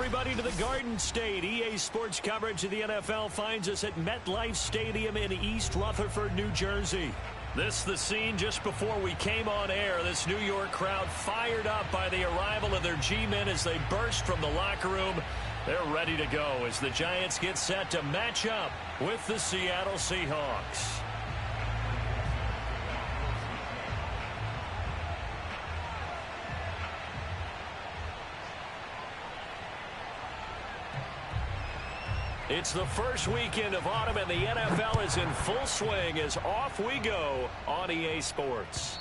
everybody, to the Garden State. EA Sports coverage of the NFL finds us at MetLife Stadium in East Rutherford, New Jersey. This the scene just before we came on air. This New York crowd fired up by the arrival of their G-men as they burst from the locker room. They're ready to go as the Giants get set to match up with the Seattle Seahawks. It's the first weekend of autumn, and the NFL is in full swing as off we go on EA Sports.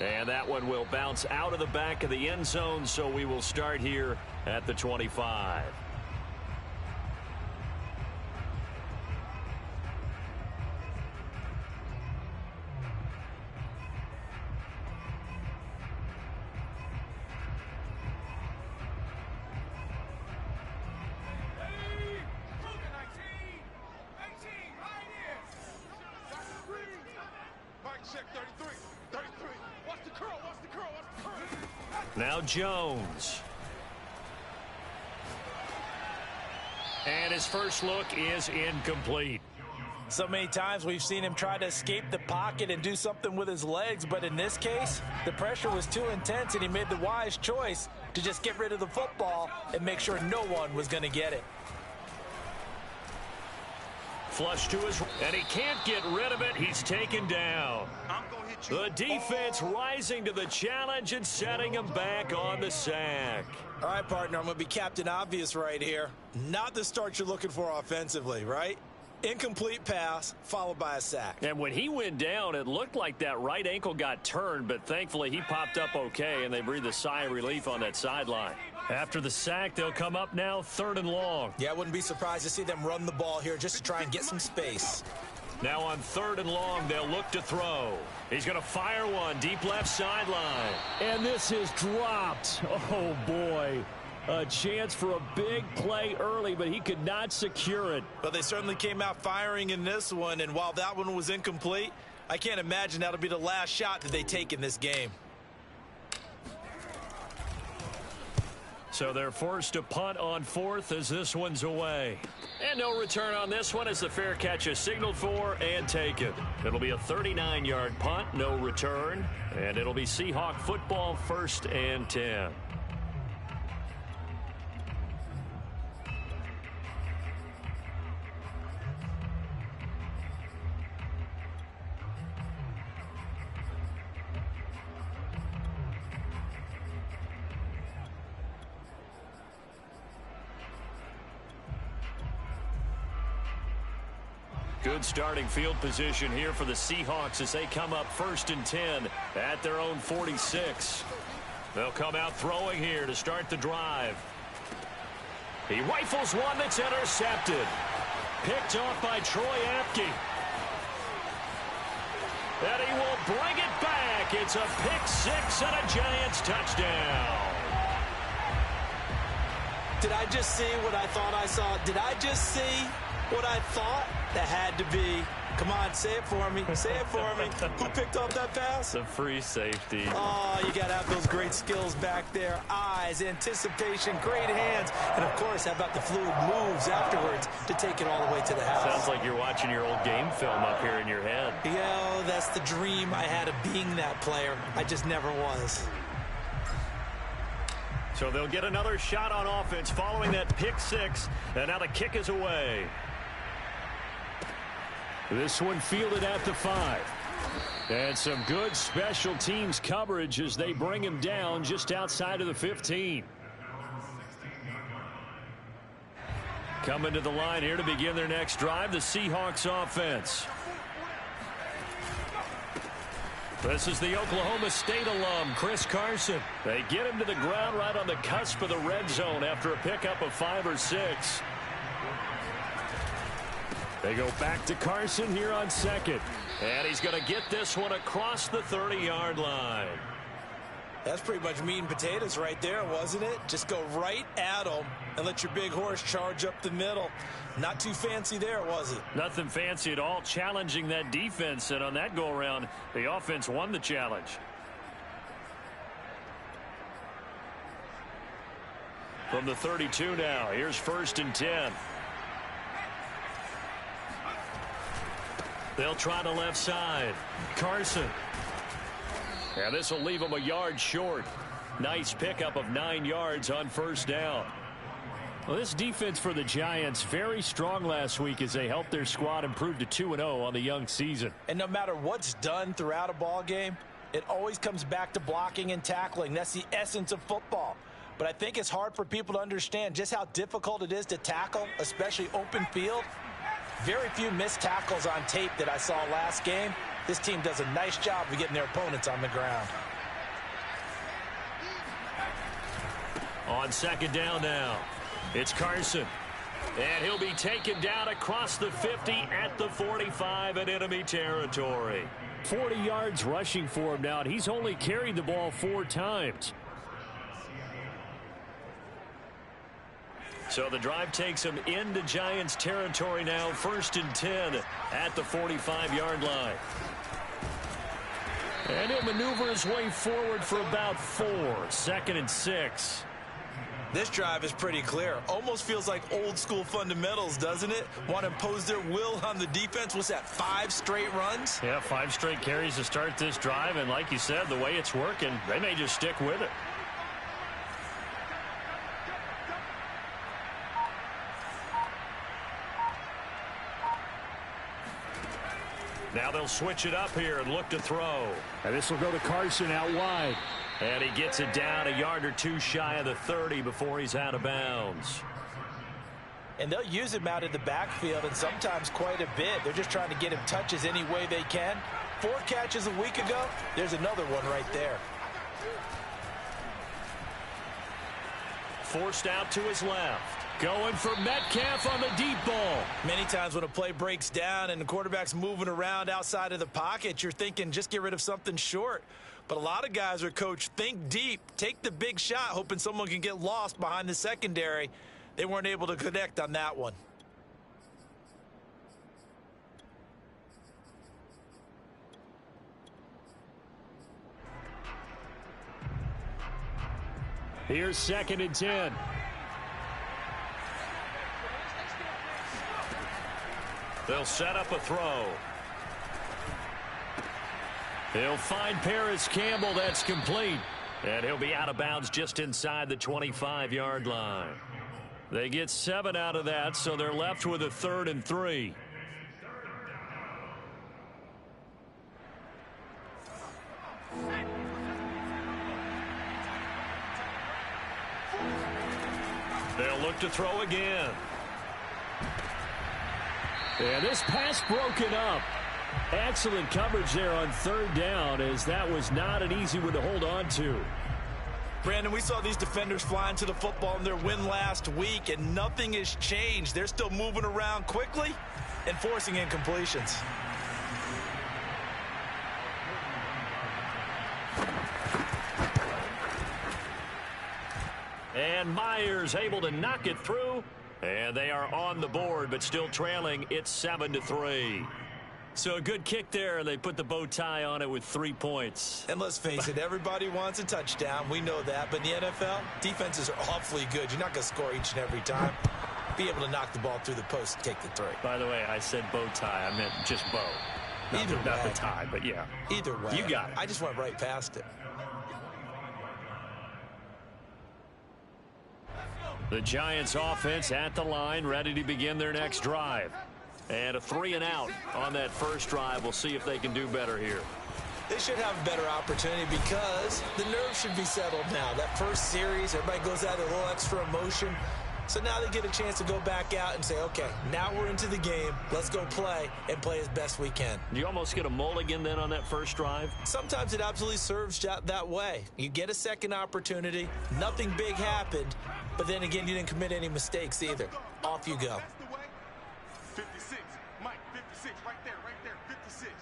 And that one will bounce out of the back of the end zone, so we will start here at the 25. Now Jones. And his first look is incomplete. So many times we've seen him try to escape the pocket and do something with his legs, but in this case, the pressure was too intense and he made the wise choice to just get rid of the football and make sure no one was going to get it. Flush to his, and he can't get rid of it. He's taken down. The defense rising to the challenge and setting him back on the sack. All right, partner, I'm going to be Captain Obvious right here. Not the start you're looking for offensively, right? Incomplete pass followed by a sack. And when he went down, it looked like that right ankle got turned, but thankfully he popped up okay, and they breathed a sigh of relief on that sideline. After the sack, they'll come up now 3rd and long. Yeah, I wouldn't be surprised to see them run the ball here just to try and get some space. Now on 3rd and long, they'll look to throw. He's going to fire one deep left sideline. And this is dropped. Oh, boy. A chance for a big play early, but he could not secure it. But they certainly came out firing in this one, and while that one was incomplete, I can't imagine that'll be the last shot that they take in this game. So they're forced to punt on 4th as this one's away. And no return on this one as the fair catch is signaled for and taken. It'll be a 39-yard punt, no return, and it'll be Seahawk football 1st and 10. Good starting field position here for the Seahawks as they come up 1st and 10 at their own 46. They'll come out throwing here to start the drive. He rifles one that's intercepted. Picked off by Troy Apke. And he will bring it back. It's a pick 6 and a Giants touchdown. Did I just see what I thought I saw? Did I just see what I thought? That had to be. Come on, say it for me. Say it for me. Who picked up that pass? The free safety. Oh, you got to have those great skills back there. Eyes, anticipation, great hands. And, of course, how about the fluid moves afterwards to take it all the way to the house? Sounds like you're watching your old game film up here in your head. Yeah, that's the dream I had of being that player. I just never was. So they'll get another shot on offense following that pick 6. And now the kick is away. This one fielded at the 5. And some good special teams coverage as they bring him down just outside of the 15. Coming to the line here to begin their next drive, the Seahawks offense. This is the Oklahoma State alum, Chris Carson. They get him to the ground right on the cusp of the red zone after a pickup of 5 or 6. They go back to Carson here on 2nd. And he's going to get this one across the 30-yard line. That's pretty much meat and potatoes right there, wasn't it? Just go right at them and let your big horse charge up the middle. Not too fancy there, was it? Nothing fancy at all, challenging that defense. And on that go-around, the offense won the challenge. From the 32 now, here's 1st and 10. They'll try the left side. Carson. And this will leave him a yard short. Nice pickup of 9 yards on 1st down. Well, this defense for the Giants, very strong last week as they helped their squad improve to 2-0 on the young season. And no matter what's done throughout a ball game, it always comes back to blocking and tackling. That's the essence of football. But I think it's hard for people to understand just how difficult it is to tackle, especially open field. Very few missed tackles on tape that I saw last game. This team does a nice job of getting their opponents on the ground. On 2nd down now, it's Carson. And he'll be taken down across the 50 at the 45 in enemy territory. 40 yards rushing for him now, and he's only carried the ball 4 times. So the drive takes him into Giants territory now. 1st and 10 at the 45-yard line. And he'll maneuver his way forward for about 4. 2nd and 6. This drive is pretty clear. Almost feels like old school fundamentals, doesn't it? Want to impose their will on the defense. What's that, 5 straight runs? Yeah, 5 straight carries to start this drive. And like you said, the way it's working, they may just stick with it. Now they'll switch it up here and look to throw. And this will go to Carson out wide. And he gets it down a yard or 2 shy of the 30 before he's out of bounds. And they'll use him out in the backfield, and sometimes quite a bit. They're just trying to get him touches any way they can. 4 catches a week ago. There's another one right there. Forced out to his left. Going for Metcalf on the deep ball. Many times when a play breaks down and the quarterback's moving around outside of the pocket, you're thinking just get rid of something short. But a lot of guys are coached, think deep, take the big shot, hoping someone can get lost behind the secondary. They weren't able to connect on that one. Here's 2nd and 10. They'll set up a throw. He'll find Paris Campbell. That's complete. And he'll be out of bounds just inside the 25-yard line. They get 7 out of that, so they're left with a 3rd and 3. They'll look to throw again. And this pass broken up. Excellent coverage there on 3rd down, as that was not an easy one to hold on to. Brandon, we saw these defenders flying to the football in their win last week, and nothing has changed. They're still moving around quickly and forcing incompletions. And Myers able to knock it through. And they are on the board, but still trailing. It's 7-3. So a good kick there, and they put the bow tie on it with 3 points. And let's face it, everybody wants a touchdown. We know that. But in the NFL, defenses are awfully good. You're not going to score each and every time. Be able to knock the ball through the post and take the 3. By the way, I said bow tie. I meant just bow. Not the tie, but yeah. Either way. You got it. I just went right past it. The Giants offense at the line, ready to begin their next drive. And a 3 and out on that first drive. We'll see if they can do better here. They should have a better opportunity because the nerves should be settled now. That first series, everybody goes out with a little extra emotion. So now they get a chance to go back out and say, okay, now we're into the game. Let's go play and play as best we can. Do you almost get a mulligan then on that first drive? Sometimes it absolutely serves that way. You get a second opportunity. Nothing big happened. But then again, you didn't commit any mistakes either. Off you go. 56, Mike, 56, right there, 56.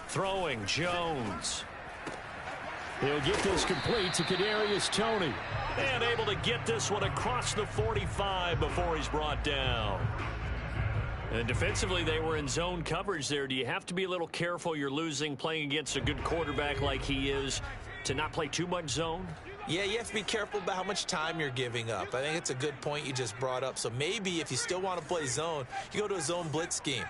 Throwing Jones. He'll get this complete to Kadarius Toney. And able to get this one across the 45 before he's brought down. And defensively, they were in zone coverage there. Do you have to be a little careful? You're losing, playing against a good quarterback like he is. to not play too much zone? Yeah, you have to be careful about how much time you're giving up. I think it's a good point you just brought up. So maybe if you still want to play zone, you go to a zone blitz scheme.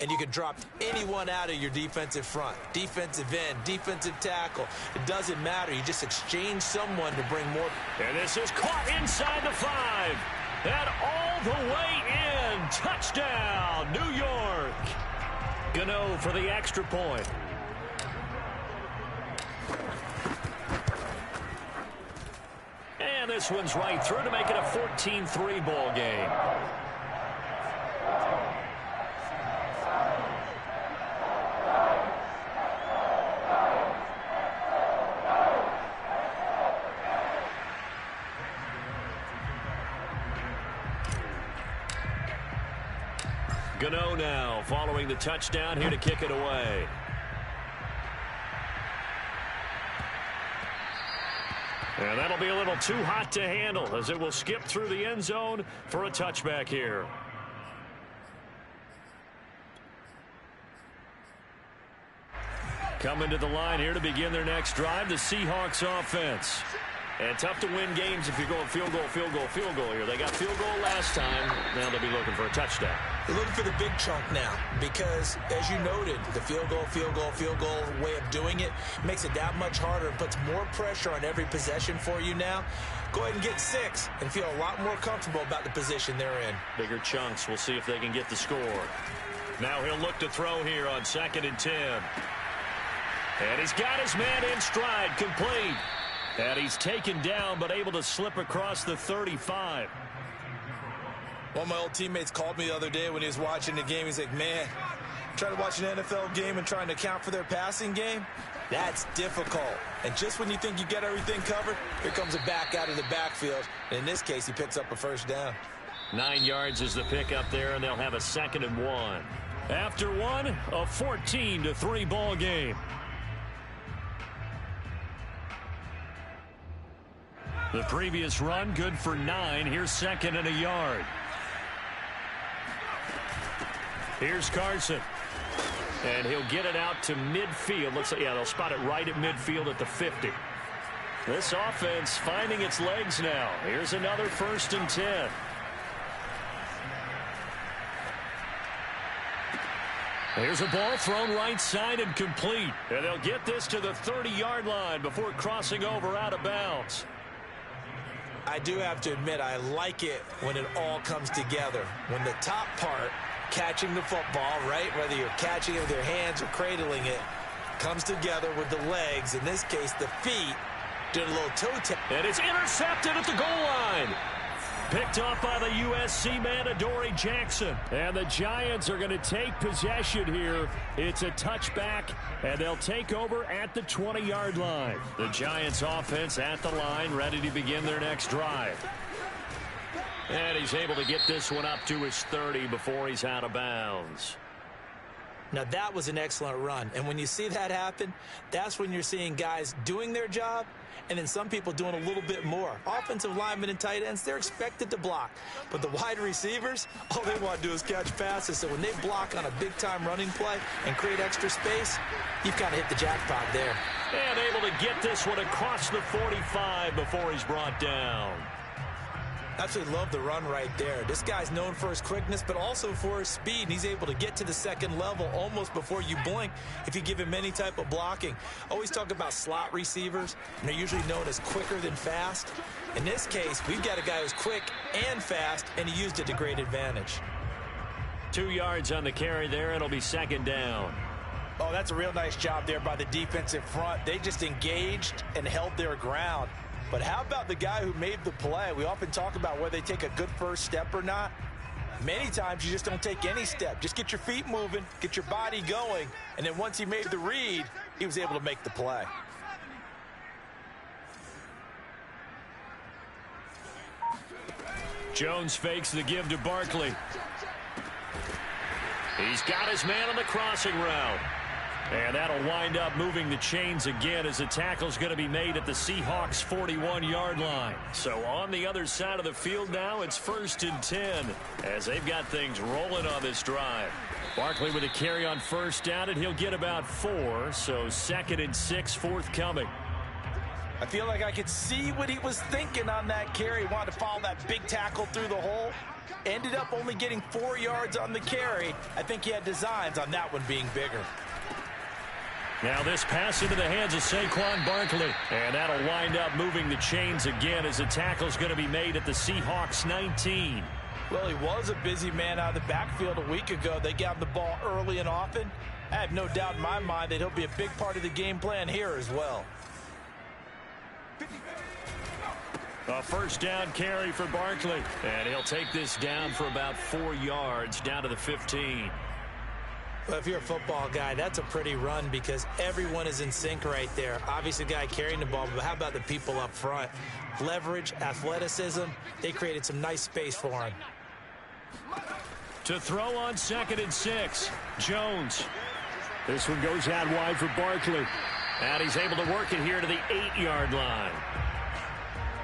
And you can drop anyone out of your defensive front. Defensive end, defensive tackle. It doesn't matter. You just exchange someone to bring more. And this is caught inside the 5. And all the way in. Touchdown, New York. Gano for the extra point. And this one's right through to make it a 14-3 ball game. Gano now following the touchdown here to kick it away. And that'll be a little too hot to handle as it will skip through the end zone for a touchback here. Coming to the line here to begin their next drive, the Seahawks offense. And tough to win games if you're going field goal, field goal, field goal here. They got field goal last time. Now they'll be looking for a touchdown. They're looking for the big chunk now because, as you noted, the field goal, field goal, field goal way of doing it makes it that much harder and puts more pressure on every possession for you now. Go ahead and get 6 and feel a lot more comfortable about the position they're in. Bigger chunks. We'll see if they can get the score. Now he'll look to throw here on 2nd and 10. And he's got his man in stride, complete. And he's taken down, but able to slip across the 35. One of my old teammates called me the other day when he was watching the game. He's like, man, trying to watch an NFL game and trying to account for their passing game, that's difficult. And just when you think you get everything covered, here comes a back out of the backfield. And in this case, he picks up a first down. 9 yards is the pick up there, and they'll have a 2nd and 1. After one, a 14-3 ball game. The previous run, good for 9. Here's 2nd and a yard. Here's Carson. And he'll get it out to midfield. Looks like, yeah, they'll spot it right at midfield at the 50. This offense finding its legs now. Here's another 1st and 10. Here's a ball thrown right side and complete. And they'll get this to the 30-yard line before crossing over out of bounds. I do have to admit, I like it when it all comes together. When the top part, catching the football, right, whether you're catching it with your hands or cradling it, comes together with the legs, in this case the feet, doing a little toe tap. And it's intercepted at the goal line. Picked off by the USC man, Adoree Jackson. And the Giants are going to take possession here. It's a touchback, and they'll take over at the 20-yard line. The Giants offense at the line, ready to begin their next drive. And he's able to get this one up to his 30 before he's out of bounds. Now that was an excellent run. And when you see that happen, that's when you're seeing guys doing their job and then some people doing a little bit more. Offensive linemen and tight ends, they're expected to block. But the wide receivers, all they want to do is catch passes. So when they block on a big-time running play and create extra space, you've kind of hit the jackpot there. And able to get this one across the 45 before he's brought down. Absolutely love the run right there. This guy's known for his quickness, but also for his speed. And he's able to get to the second level almost before you blink if you give him any type of blocking. Always talk about slot receivers, and they're usually known as quicker than fast. In this case, we've got a guy who's quick and fast, and he used it to great advantage. 2 yards on the carry there. It'll be 2nd down. Oh, that's a real nice job there by the defensive front. They just engaged and held their ground. But how about the guy who made the play? We often talk about whether they take a good first step or not. Many times you just don't take any step. Just get your feet moving, get your body going, and then once he made the read, he was able to make the play. Jones fakes the give to Barkley. He's got his man on the crossing route. And that'll wind up moving the chains again as the tackle's going to be made at the Seahawks 41-yard line. So on the other side of the field now, it's 1st and 10 as they've got things rolling on this drive. Barkley with a carry on 1st down, and he'll get about 4. So 2nd and 6 forthcoming. I feel like I could see what he was thinking on that carry. He wanted to follow that big tackle through the hole. Ended up only getting 4 yards on the carry. I think he had designs on that one being bigger. Now this pass into the hands of Saquon Barkley. And that'll wind up moving the chains again as the tackle's going to be made at the Seahawks 19. Well, he was a busy man out of the backfield a week ago. They got him the ball early and often. I have no doubt in my mind that he'll be a big part of the game plan here as well. A first down carry for Barkley. And he'll take this down for about 4 yards down to the 15. Well, if you're a football guy, that's a pretty run because everyone is in sync right there. Obviously, the guy carrying the ball, but how about the people up front? Leverage, athleticism, they created some nice space for him. To throw on 2nd and 6, Jones. This one goes out wide for Barkley. And he's able to work it here to the 8-yard line.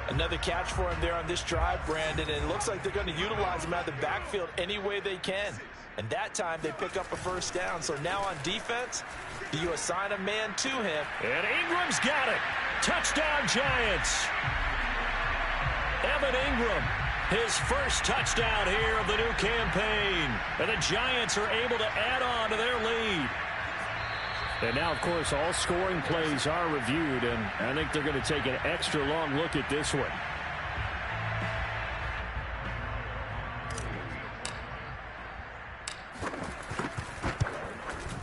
Another catch for him there on this drive, Brandon, and it looks like they're going to utilize him out of the backfield any way they can. And that time they pick up a first down. So now on defense, do you assign a man to him? And Ingram's got it. Touchdown, Giants. Evan Ingram, his first touchdown here of the new campaign. And the Giants are able to add on to their lead. And now, of course, all scoring plays are reviewed, and I think they're going to take an extra long look at this one.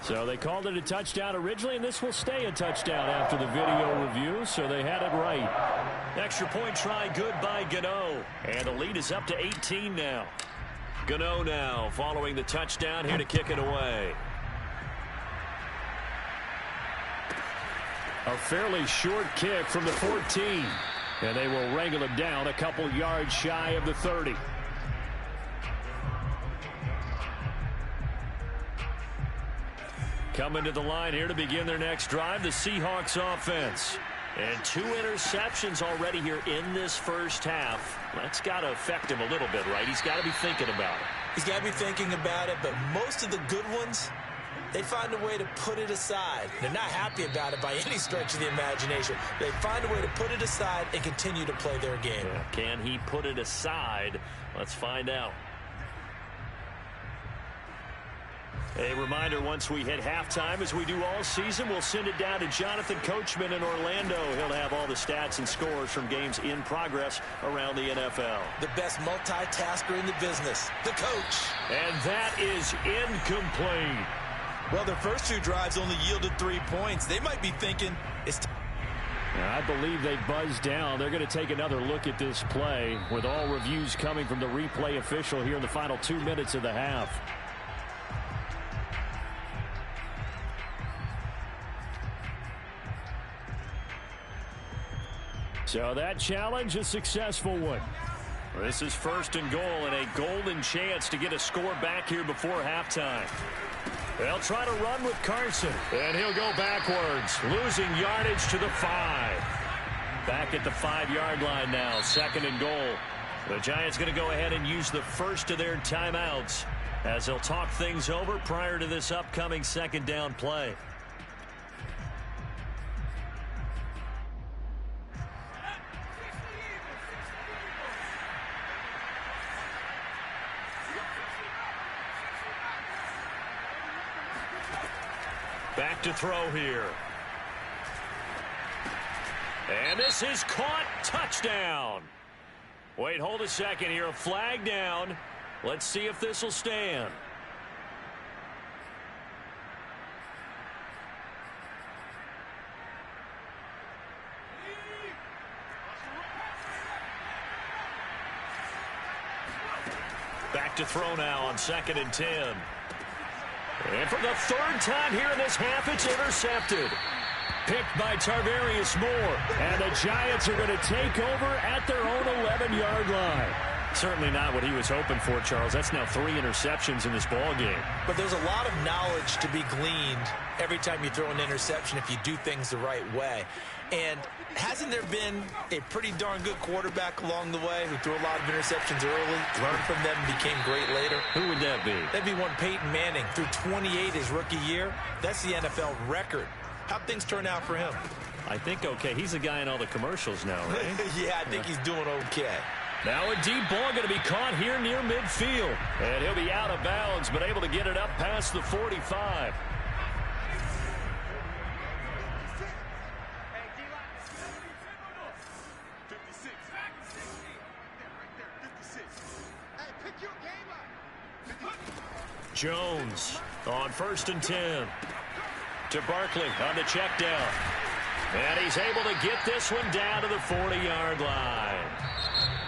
So they called it a touchdown originally, and this will stay a touchdown after the video review, so they had it right. Extra point try good by Gano, and the lead is up to 18 now. Gano now following the touchdown here to kick it away. A fairly short kick from the 14. And they will wrangle him down a couple yards shy of the 30. Coming to the line here to begin their next drive, the Seahawks offense. And 2 interceptions already here in this first half. That's got to affect him a little bit, right? He's got to be thinking about it. He's got to be thinking about it, but most of the good ones, they find a way to put it aside. They're not happy about it by any stretch of the imagination. They find a way to put it aside and continue to play their game. Yeah. Can he put it aside? Let's find out. A reminder, once we hit halftime, as we do all season, we'll send it down to Jonathan Coachman in Orlando. He'll have all the stats and scores from games in progress around the NFL. The best multitasker in the business, the coach. And that is incomplete. Well, their first 2 drives only yielded 3 points. They might be thinking it's time. I believe they buzzed down. They're going to take another look at this play with all reviews coming from the replay official here in the final 2 minutes of the half. So that challenge, a successful one. This is 1st and goal and a golden chance to get a score back here before halftime. They'll try to run with Carson, and he'll go backwards, losing yardage to the 5. Back at the 5-yard line now, 2nd and goal. The Giants going to go ahead and use the first of their timeouts as they'll talk things over prior to this upcoming 2nd down play. Back to throw here. And this is caught. Touchdown. Wait, hold a second here. A flag down. Let's see if this will stand. Back to throw now on 2nd and 10. And for the 3rd time here in this half, it's intercepted. Picked by Tarvarius Moore. And the Giants are going to take over at their own 11-yard line. Certainly not what he was hoping for, Charles. That's now 3 interceptions in this ball game. But there's a lot of knowledge to be gleaned every time you throw an interception if you do things the right way. And hasn't there been a pretty darn good quarterback along the way who threw a lot of interceptions early, learned from them, and became great later? Who would that be? That'd be one Peyton Manning. Threw 28 his rookie year. That's the NFL record. How'd things turn out for him? I think okay. He's a guy in all the commercials now, right? Yeah, I think he's doing okay. Now a deep ball going to be caught here near midfield. And he'll be out of bounds, but able to get it up past the 45. Jones on 1st and 10. To Barkley on the check down. And he's able to get this one down to the 40-yard line.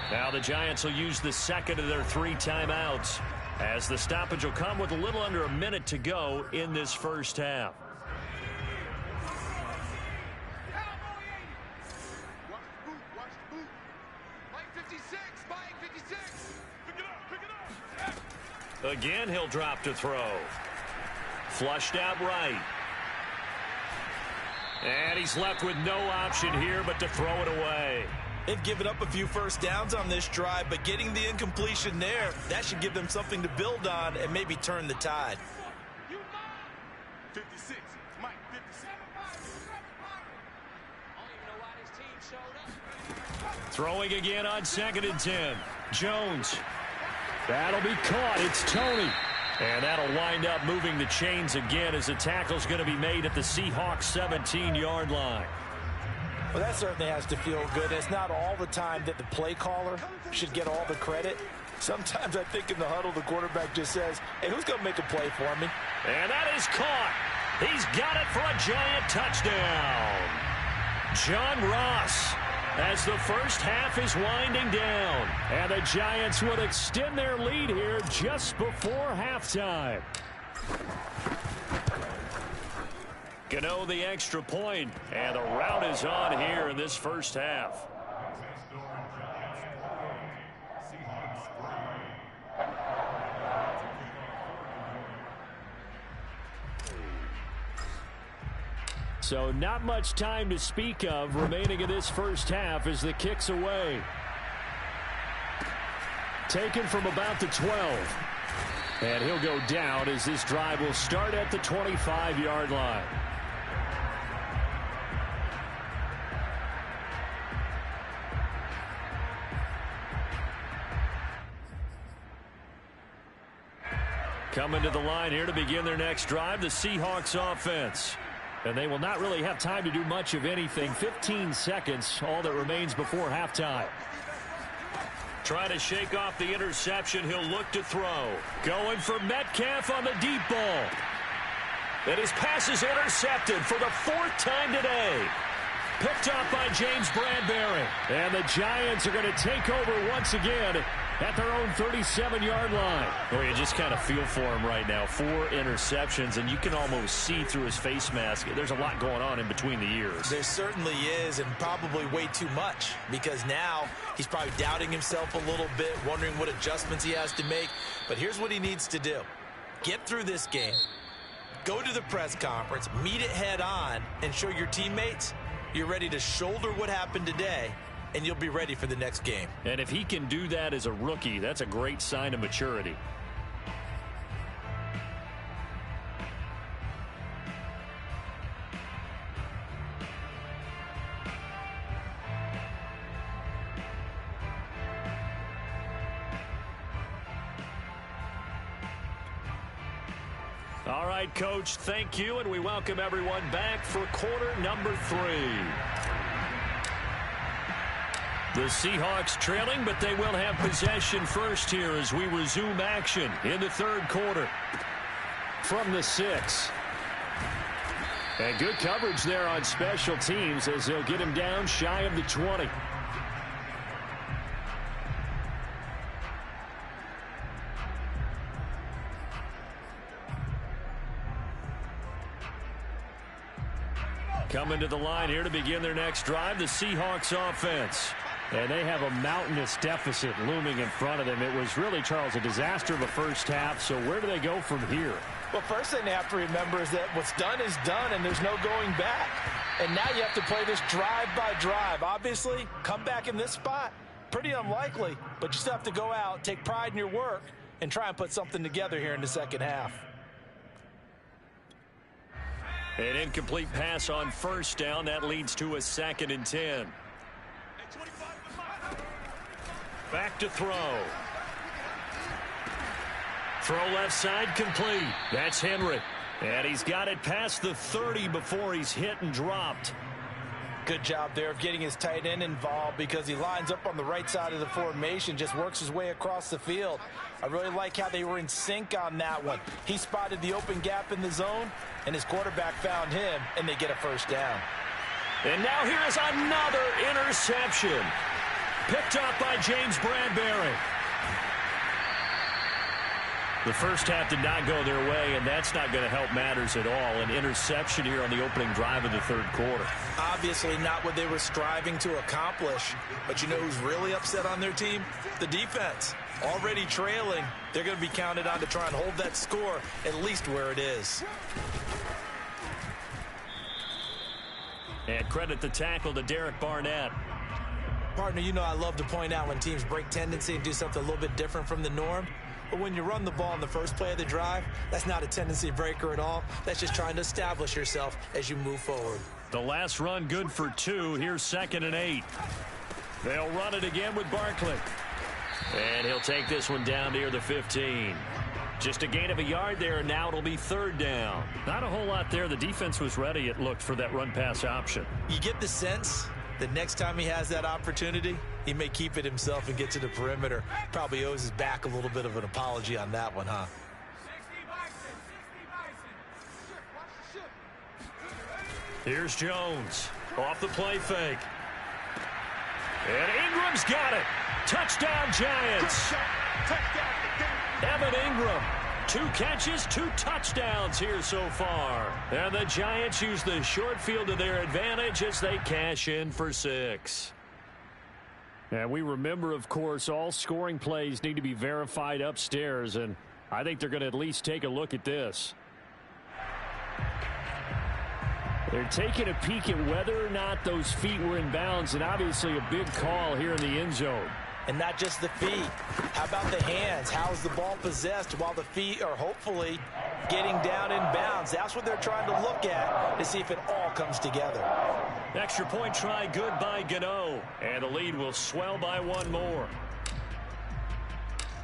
Now the Giants will use the second of their 3 timeouts, as the stoppage will come with a little under a minute to go in this first half. Again, he'll drop to throw. Flushed out right. And he's left with no option here but to throw it away. They've given up a few first downs on this drive, but getting the incompletion there, that should give them something to build on and maybe turn the tide. 56, Mike, 56. Throwing again on 2nd and 10. Jones. That'll be caught. It's Tony. And that'll wind up moving the chains again as the tackle's going to be made at the Seahawks 17-yard line. Well, that certainly has to feel good. It's not all the time that the play caller should get all the credit. Sometimes I think in the huddle, the quarterback just says, hey, who's going to make a play for me? And that is caught. He's got it for a Giant touchdown. John Ross, as the first half is winding down. And the Giants would extend their lead here just before halftime. Gano the extra point, and the route is on here in this first half. So not much time to speak of remaining in this first half as the kick's away. Taken from about the 12. And he'll go down as this drive will start at the 25-yard line. Coming to the line here to begin their next drive, the Seahawks offense. And they will not really have time to do much of anything. 15 seconds, all that remains before halftime. Trying to shake off the interception. He'll look to throw. Going for Metcalf on the deep ball. And his pass is intercepted for the 4th time today. Picked up by James Bradbury. And the Giants are going to take over once again at their own 37-yard line. Well, you just kind of feel for him right now. 4 interceptions, and you can almost see through his face mask. There's a lot going on in between the ears. There certainly is, and probably way too much, because now he's probably doubting himself a little bit, wondering what adjustments he has to make. But here's what he needs to do. Get through this game, go to the press conference, meet it head on, and show your teammates you're ready to shoulder what happened today, and you'll be ready for the next game. And if he can do that as a rookie, that's a great sign of maturity. All right, Coach, thank you, and we welcome everyone back for quarter number 3. The Seahawks trailing, but they will have possession first here as we resume action in the 3rd quarter. From the 6. And good coverage there on special teams as they'll get him down shy of the 20. Coming to the line here to begin their next drive, the Seahawks offense. And they have a mountainous deficit looming in front of them. It was really, Charles, a disaster of a first half. So where do they go from here? Well, first thing they have to remember is that what's done is done, and there's no going back. And now you have to play this drive by drive. Obviously, come back in this spot, pretty unlikely. But you still have to go out, take pride in your work, and try and put something together here in the second half. An incomplete pass on first down. That leads to a 2nd and 10. Back to throw. Throw left side complete. That's Henry. And he's got it past the 30 before he's hit and dropped. Good job there of getting his tight end involved because he lines up on the right side of the formation, just works his way across the field. I really like how they were in sync on that one. He spotted the open gap in the zone, and his quarterback found him, and they get a first down. And now here is another interception. Picked up by James Bradbury. The first half did not go their way, and that's not going to help matters at all. An interception here on the opening drive of the third quarter. Obviously not what they were striving to accomplish. But you know who's really upset on their team? The defense. Already trailing. They're going to be counted on to try and hold that score at least where it is. And credit the tackle to Derek Barnett. Partner, you know I love to point out when teams break tendency and do something a little bit different from the norm. But when you run the ball in the first play of the drive, that's not a tendency breaker at all. That's just trying to establish yourself as you move forward. The last run good for 2. Here's 2nd and 8. They'll run it again with Barkley. And he'll take this one down near the 15. Just a gain of a yard there, and now it'll be 3rd down. Not a whole lot there. The defense was ready, it looked, for that run-pass option. You get the sense that next time he has that opportunity, he may keep it himself and get to the perimeter. Probably owes his back a little bit of an apology on that one, huh? Here's Jones. Off the play fake. And Ingram's got it. Touchdown, Giants. Evan Ingram. 2 catches, 2 touchdowns here so far. And the Giants use the short field to their advantage as they cash in for 6. And we remember, of course, all scoring plays need to be verified upstairs, and I think they're going to at least take a look at this. They're taking a peek at whether or not those feet were in bounds, and obviously a big call here in the end zone. And not just the feet. How about the hands? How's the ball possessed while the feet are hopefully getting down in bounds? That's what they're trying to look at to see if it all comes together. Extra point try good by Gano. And the lead will swell by 1 more.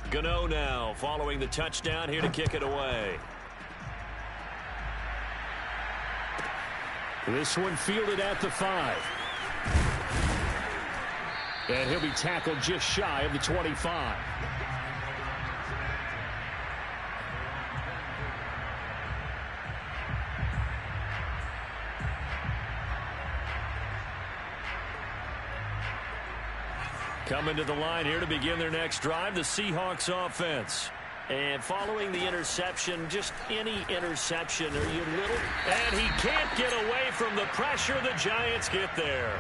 Gano now following the touchdown here to kick it away. This one fielded at the 5. And he'll be tackled just shy of the 25. Coming to the line here to begin their next drive, the Seahawks offense. And following the interception, just any interception, are you little? And he can't get away from the pressure. The Giants get there.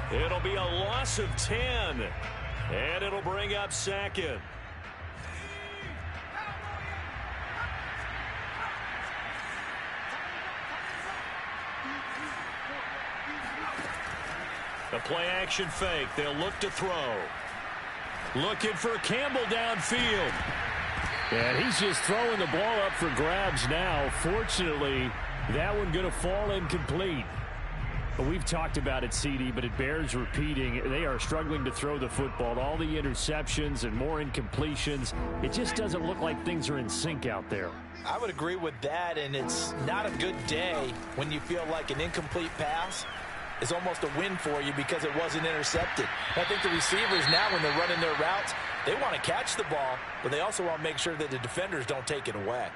It'll be a loss of 10, and it'll bring up 2nd. The play-action fake. They'll look to throw. Looking for Campbell downfield. And he's just throwing the ball up for grabs now. Fortunately, that one going to fall incomplete. We've talked about it, CD, but it bears repeating. They are struggling to throw the football. All the interceptions and more incompletions. It just doesn't look like things are in sync out there. I would agree with that, and it's not a good day when you feel like an incomplete pass is almost a win for you because it wasn't intercepted. I think the receivers now, when they're running their routes, they want to catch the ball, but they also want to make sure that the defenders don't take it away.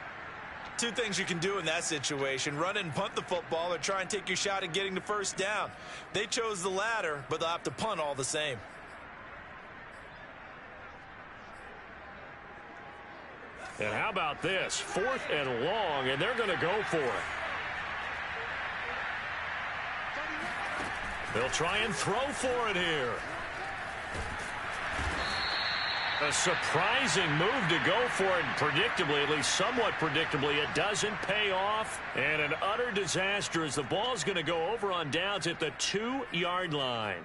2 things you can do in that situation: run and punt the football, or try and take your shot at getting the first down. They chose the latter, but they'll have to punt all the same. And how about this? 4th and long, and they're going to go for it. They'll try and throw for it here. A surprising move to go for it. Predictably, at least somewhat predictably, it doesn't pay off. And an utter disaster as the ball's going to go over on downs at the 2-yard line.